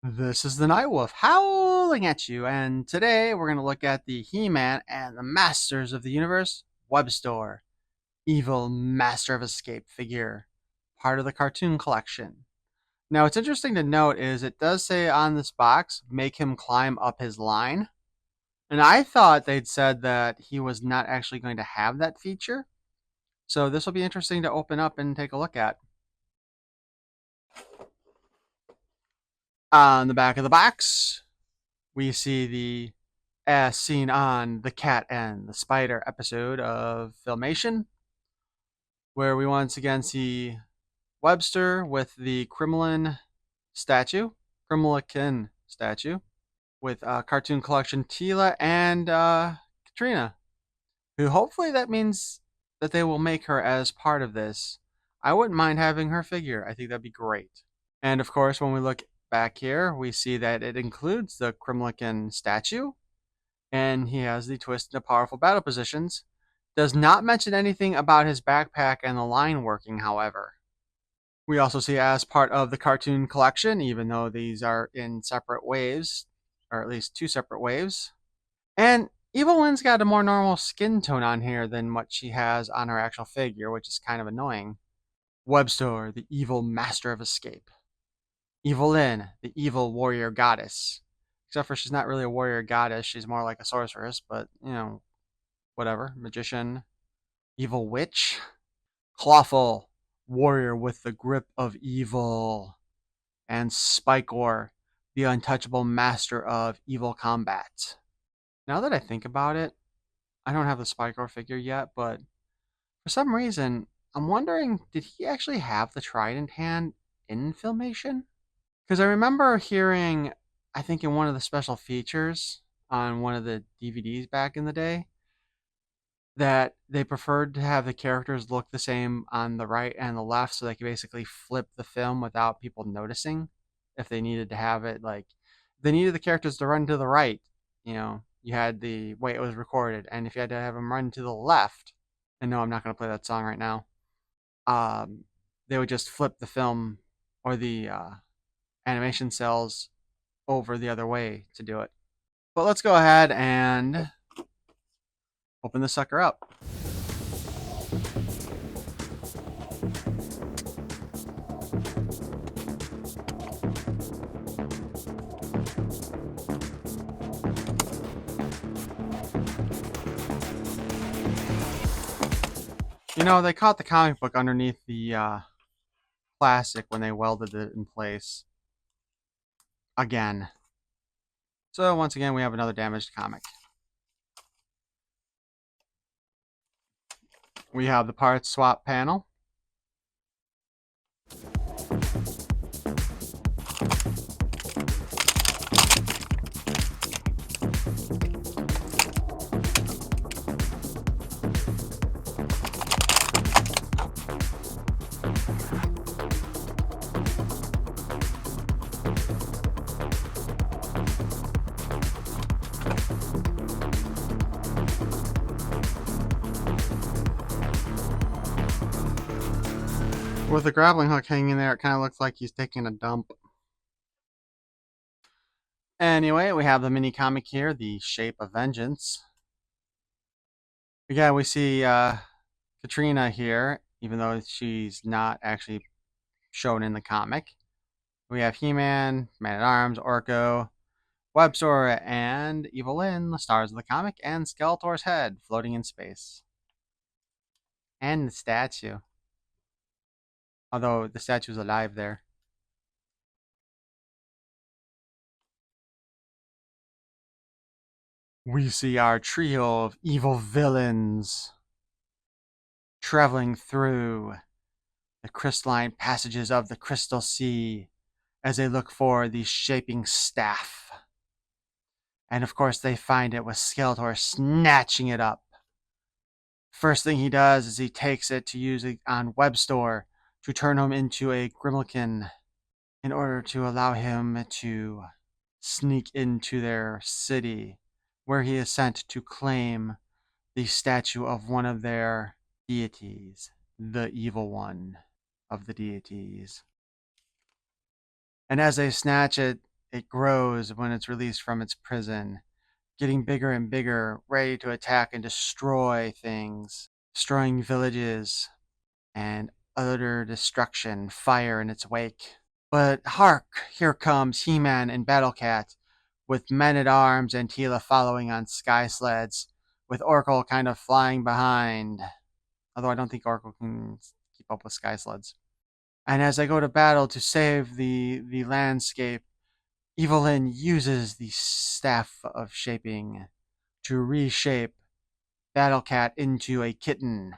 This is the Nightwolf howling at you, and today we're going to look at the He-Man and the Masters of the Universe Webstor Evil Master of Escape figure, part of the cartoon collection. Now, what's interesting to note is it does say on this box, make him climb up his line. And I thought they'd said that he was not actually going to have that feature. So this will be interesting to open up and take a look at. On the back of the box, we see the as seen on the Cat and the Spider episode of Filmation, where we once again see Webstor with the Kremlin statue, Kremlikin statue, with cartoon collection Tila and Katrina, who hopefully that means that they will make her as part of this. I wouldn't mind having her figure. I think that'd be great. And of course, when we look back here, we see that it includes the Kremlikin statue, and he has the twist into powerful battle positions. Does not mention anything about his backpack and the line working, however. We also see as part of the cartoon collection, even though these are in separate waves, or at least two separate waves. And Evil Lynn's got a more normal skin tone on here than what she has on her actual figure, which is kind of annoying. Webstor, the evil master of escape. Evil Lynn, the evil warrior goddess. Except for she's not really a warrior goddess, she's more like a sorceress, but, you know, whatever. Magician. Evil witch. Clawful, warrior with the grip of evil. And Spikor, the untouchable master of evil combat. Now that I think about it, I don't have the Spikor figure yet, but for some reason, I'm wondering, did he actually have the trident hand in Filmation? Because I remember hearing, I think in one of the special features on one of the DVDs back in the day, that they preferred to have the characters look the same on the right and the left so they could basically flip the film without people noticing if they needed to have it. Like, if they needed the characters to run to the right, you had the way it was recorded. And if you had to have them run to the left, and no, I'm not going to play that song right now, they would just flip the film or the animation cells over the other way to do it. But let's go ahead and open the sucker up. They caught the comic book underneath the plastic when they welded it in place. Again. So once again, we have another damaged comic. We have the parts swap panel. With the grappling hook hanging there, it kind of looks like he's taking a dump. Anyway, we have the mini comic here, The Shape of Vengeance. Again, we see Katrina here, even though she's not actually shown in the comic. We have He-Man, Man-at-Arms, Orko, Webstor, and Evil Lynn, the stars of the comic, and Skeletor's head floating in space. And the statue. Although the statue's alive there. We see our trio of evil villains traveling through the crystalline passages of the Crystal Sea as they look for the shaping staff. And of course they find it with Skeletor snatching it up. First thing he does is he takes it to use it on Webstor to turn him into a Gremlin in order to allow him to sneak into their city, where he is sent to claim the statue of one of their deities, the evil one of the deities. And as they snatch it, it grows when it's released from its prison, getting bigger and bigger, ready to attack and destroy things, destroying villages and utter destruction, fire in its wake. But hark, here comes He-Man and Battle-Cat, with men-at-arms and Teela following on sky sleds, with Oracle kind of flying behind. Although I don't think Oracle can keep up with sky sleds. And as I go to battle to save the landscape, Evelyn uses the staff of shaping to reshape Battle-Cat into a kitten,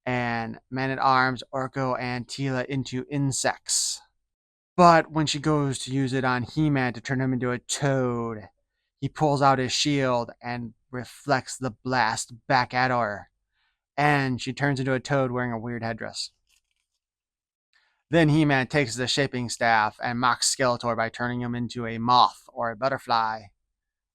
and Man-at-Arms, Orko, and Teela into insects. But when she goes to use it on He-Man to turn him into a toad, he pulls out his shield and reflects the blast back at her, and she turns into a toad wearing a weird headdress. Then He-Man takes the shaping staff and mocks Skeletor by turning him into a moth, or a butterfly,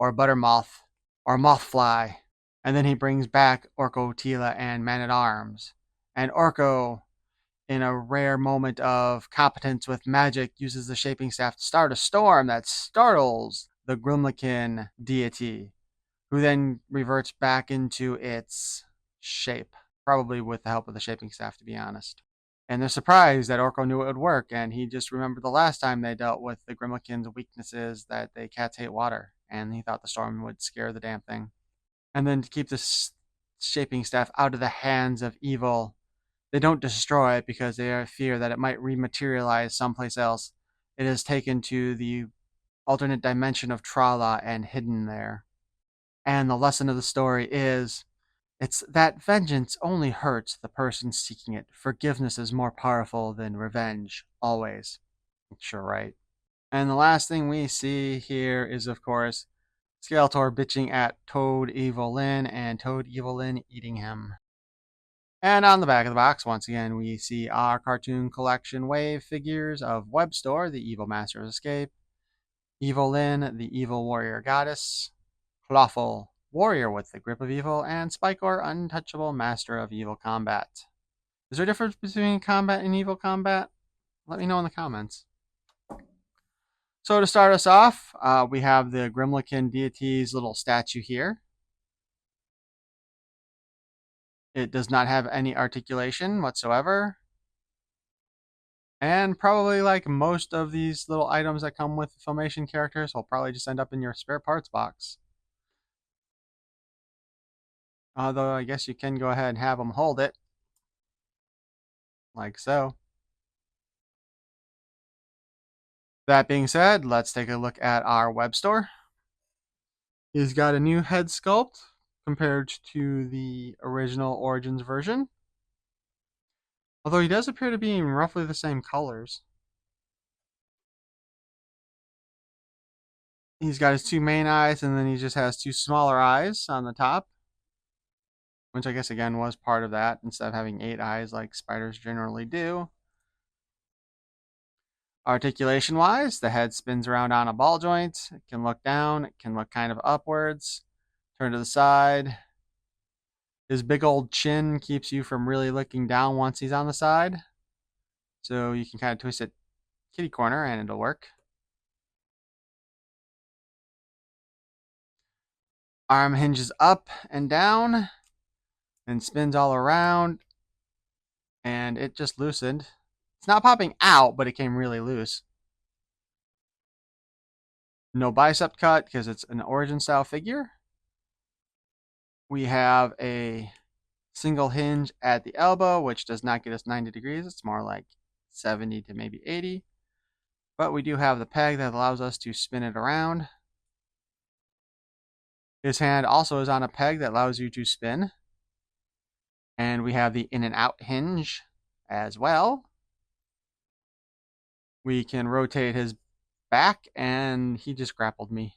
or a buttermoth, or a mothfly. And then he brings back Orko, Teela, and Man-at-Arms. And Orko, in a rare moment of competence with magic, uses the shaping staff to start a storm that startles the Grumlakin deity, who then reverts back into its shape, probably with the help of the shaping staff, to be honest. And they're surprised that Orko knew it would work, and he just remembered the last time they dealt with the Grimlickin's weaknesses, that they cats hate water, and he thought the storm would scare the damn thing. And then to keep this shaping staff out of the hands of evil, they don't destroy it because they fear that it might rematerialize someplace else. It is taken to the alternate dimension of Trala and hidden there. And the lesson of the story is, it's that vengeance only hurts the person seeking it. Forgiveness is more powerful than revenge, always. Sure, right. And the last thing we see here is, of course, Skeletor bitching at Toad Evil Lyn and Toad Evil Lyn eating him. And on the back of the box, once again, we see our cartoon collection wave figures of Webstor, the evil master of escape, Evil Lyn, the evil warrior goddess, Clawful, warrior with the grip of evil, and Spikor, untouchable master of evil combat. Is there a difference between combat and evil combat? Let me know in the comments. So to start us off, we have the Grimlickin deity's little statue here. It does not have any articulation whatsoever. And probably like most of these little items that come with Filmation characters will probably just end up in your spare parts box. Although I guess you can go ahead and have them hold it. Like so. That being said, let's take a look at our Webstor. He's got a new head sculpt compared to the original Origins version. Although he does appear to be in roughly the same colors. He's got his two main eyes, and then he just has two smaller eyes on the top. Which I guess again was part of that, instead of having 8 eyes like spiders generally do. Articulation wise, the head spins around on a ball joint. It can look down, it can look kind of upwards, turn to the side. His big old chin keeps you from really looking down once he's on the side. So you can kind of twist it kitty corner and it'll work. Arm hinges up and down and spins all around, and it just loosened. It's not popping out, but it came really loose. No bicep cut because it's an Origin style figure. We have a single hinge at the elbow, which does not get us 90 degrees. It's more like 70 to maybe 80. But we do have the peg that allows us to spin it around. His hand also is on a peg that allows you to spin. And we have the in and out hinge as well. We can rotate his back, and he just grappled me.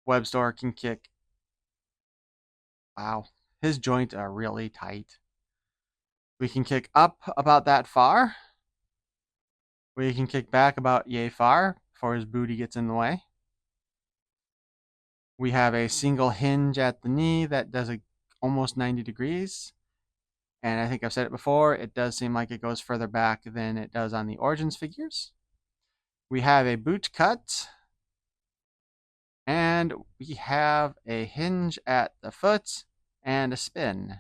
Webstor can kick. Wow, his joints are really tight. We can kick up about that far. We can kick back about yay far before his booty gets in the way. We have a single hinge at the knee that does almost 90 degrees. And I think I've said it before, it does seem like it goes further back than it does on the Origins figures. We have a boot cut, and we have a hinge at the foot and a spin.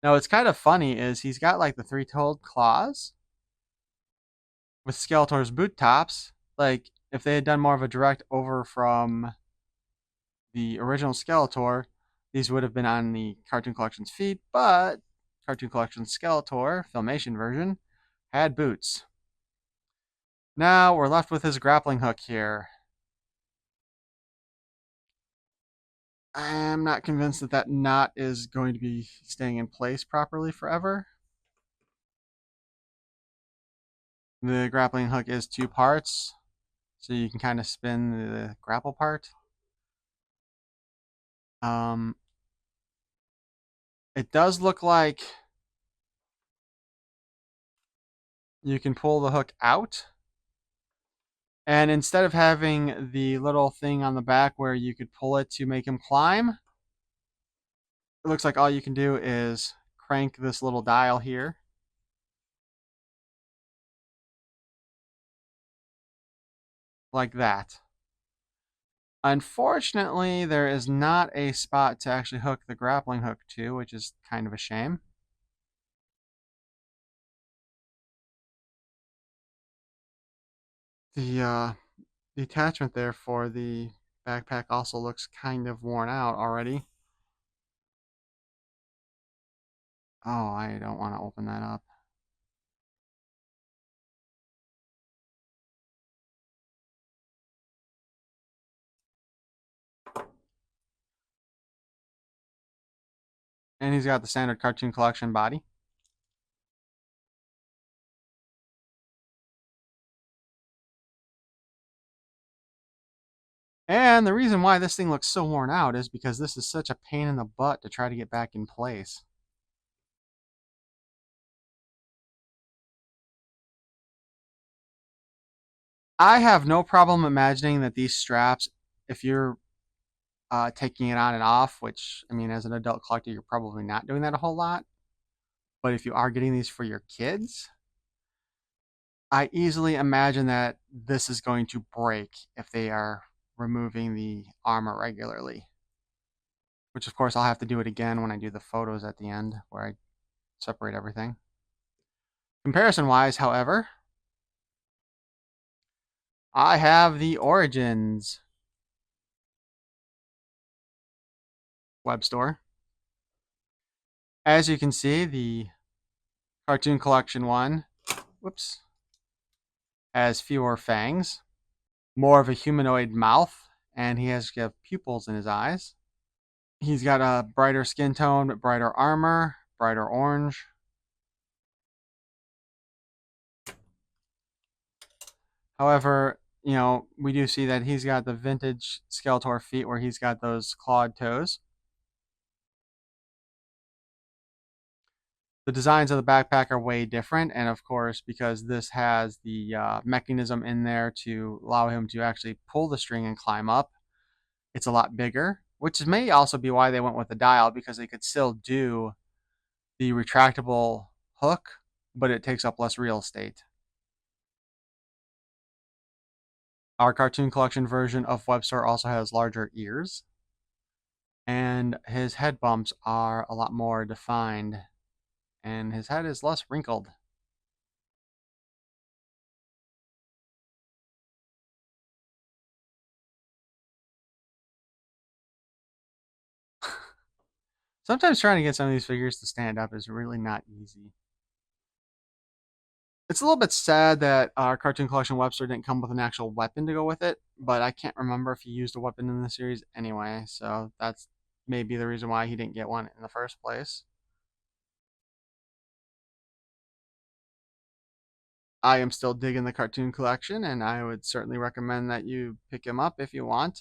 Now, what's kind of funny is he's got like the three-toed claws with Skeletor's boot tops. Like, if they had done more of a direct over from the original Skeletor, these would have been on the Cartoon Collection's feet, but Cartoon Collection Skeletor, Filmation version, had boots. Now we're left with his grappling hook here. I am not convinced that that knot is going to be staying in place properly forever. The grappling hook is two parts, so you can kind of spin the grapple part. It does look like you can pull the hook out, and instead of having the little thing on the back where you could pull it to make him climb, it looks like all you can do is crank this little dial here, like that. Unfortunately, there is not a spot to actually hook the grappling hook to, which is kind of a shame. The attachment there for the backpack also looks kind of worn out already. Oh, I don't want to open that up. And he's got the standard Cartoon Collection body. And the reason why this thing looks so worn out is because this is such a pain in the butt to try to get back in place. I have no problem imagining that these straps, if you're taking it on and off, which, I mean, as an adult collector, you're probably not doing that a whole lot. But if you are getting these for your kids, I easily imagine that this is going to break if they are removing the armor regularly. Which, of course, I'll have to do it again when I do the photos at the end, where I separate everything. Comparison-wise, however, I have the Origins Webstor. As you can see, the Cartoon Collection one, whoops, has fewer fangs, more of a humanoid mouth, and he has pupils in his eyes. He's got a brighter skin tone, brighter armor, brighter orange. However, you know, we do see that he's got the vintage Skeletor feet where he's got those clawed toes. The designs of the backpack are way different, and of course, because this has the mechanism in there to allow him to actually pull the string and climb up, it's a lot bigger, which may also be why they went with the dial, because they could still do the retractable hook, but it takes up less real estate. Our Cartoon Collection version of Webstor also has larger ears, and his head bumps are a lot more defined, and his head is less wrinkled. Sometimes trying to get some of these figures to stand up is really not easy. It's a little bit sad that our Cartoon Collection Webster didn't come with an actual weapon to go with it, but I can't remember if he used a weapon in the series anyway, so that's maybe the reason why he didn't get one in the first place. I am still digging the Cartoon Collection, and I would certainly recommend that you pick him up if you want.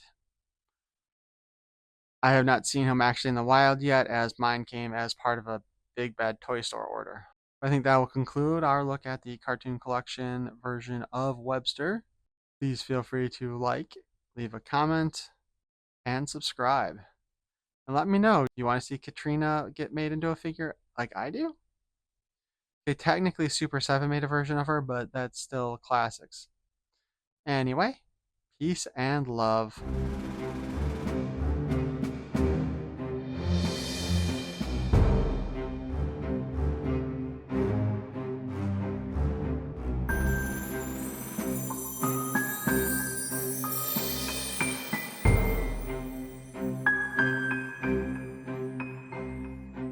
I have not seen him actually in the wild yet, as mine came as part of a big bad toy store order. I think that will conclude our look at the Cartoon Collection version of Webster. Please feel free to like, leave a comment, and subscribe. And let me know, do you want to see Katrina get made into a figure like I do. Okay, technically Super 7 made a version of her, but that's still classics. Anyway, peace and love.